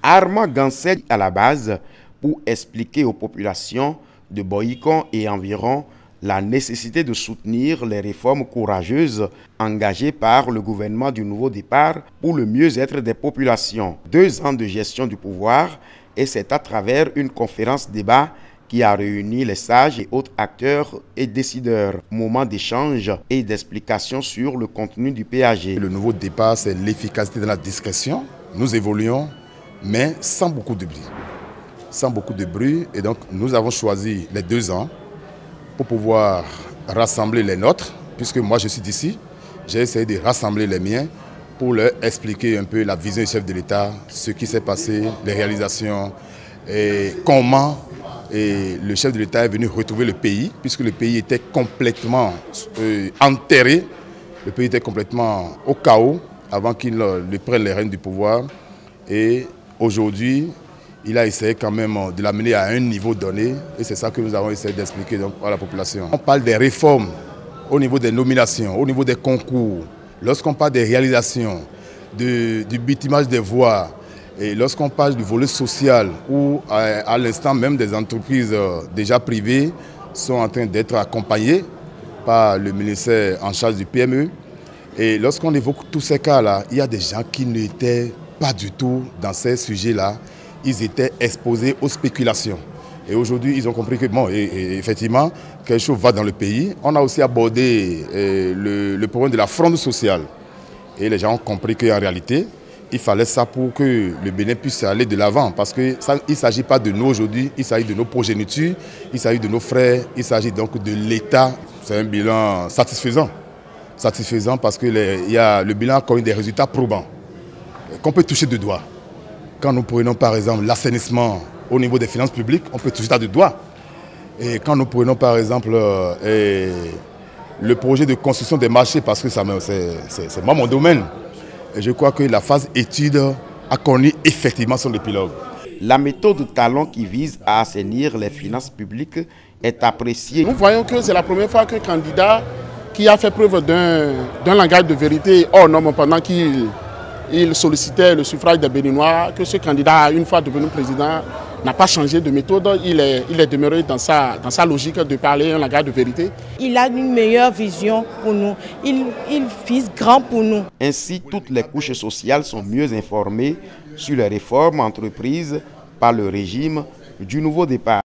Armand Gansel à la base pour expliquer aux populations de Boyikon et environ la nécessité de soutenir les réformes courageuses engagées par le gouvernement du Nouveau Départ pour le mieux-être des populations. 2 ans de gestion du pouvoir, et c'est à travers une conférence-débat qui a réuni les sages et autres acteurs et décideurs. Moment d'échange et d'explication sur le contenu du PAG. Le Nouveau Départ, c'est l'efficacité de la discrétion. Nous évoluons, mais sans beaucoup de bruit. Sans beaucoup de bruit, et donc nous avons choisi les 2 ans pour pouvoir rassembler les nôtres, puisque moi je suis d'ici. J'ai essayé de rassembler les miens pour leur expliquer un peu la vision du chef de l'État, ce qui s'est passé, les réalisations, et comment le chef de l'État est venu retrouver le pays, puisque le pays était complètement enterré, le pays était complètement au chaos avant qu'il prenne les rênes du pouvoir. Et aujourd'hui, il a essayé quand même de l'amener à un niveau donné, et c'est ça que nous avons essayé d'expliquer à la population. On parle des réformes au niveau des nominations, au niveau des concours, lorsqu'on parle des réalisations, du bitumage des voies, et lorsqu'on parle du volet social, où à l'instant même des entreprises déjà privées sont en train d'être accompagnées par le ministère en charge du PME. Et lorsqu'on évoque tous ces cas-là, il y a des gens qui n'étaient pas du tout dans ces sujets-là. Ils étaient exposés aux spéculations. Et aujourd'hui, ils ont compris que, bon, effectivement, quelque chose va dans le pays. On a aussi abordé le problème de la fronde sociale. Et les gens ont compris qu'en réalité, il fallait ça pour que le Bénin puisse aller de l'avant. Parce qu'il ne s'agit pas de nous aujourd'hui, il s'agit de nos progénitures, il s'agit de nos frères, il s'agit donc de l'État. C'est un bilan satisfaisant. Satisfaisant parce que le bilan a connu des résultats probants qu'on peut toucher de doigts. Quand nous prenons par exemple l'assainissement au niveau des finances publiques, on peut toucher ça de doigts. Et quand nous prenons par exemple le projet de construction des marchés, parce que c'est moi mon domaine, et je crois que la phase étude a connu effectivement son épilogue. La méthode talon qui vise à assainir les finances publiques est appréciée. Nous voyons que c'est la première fois qu'un candidat qui a fait preuve d'un langage de vérité hors norme pendant qu'il sollicitait le suffrage des Béninois, que ce candidat, une fois devenu président, n'a pas changé de méthode, il est demeuré dans sa logique de parler un langage de vérité. Il a une meilleure vision pour nous, il vise grand pour nous. Ainsi, toutes les couches sociales sont mieux informées sur les réformes entreprises par le régime du Nouveau Départ.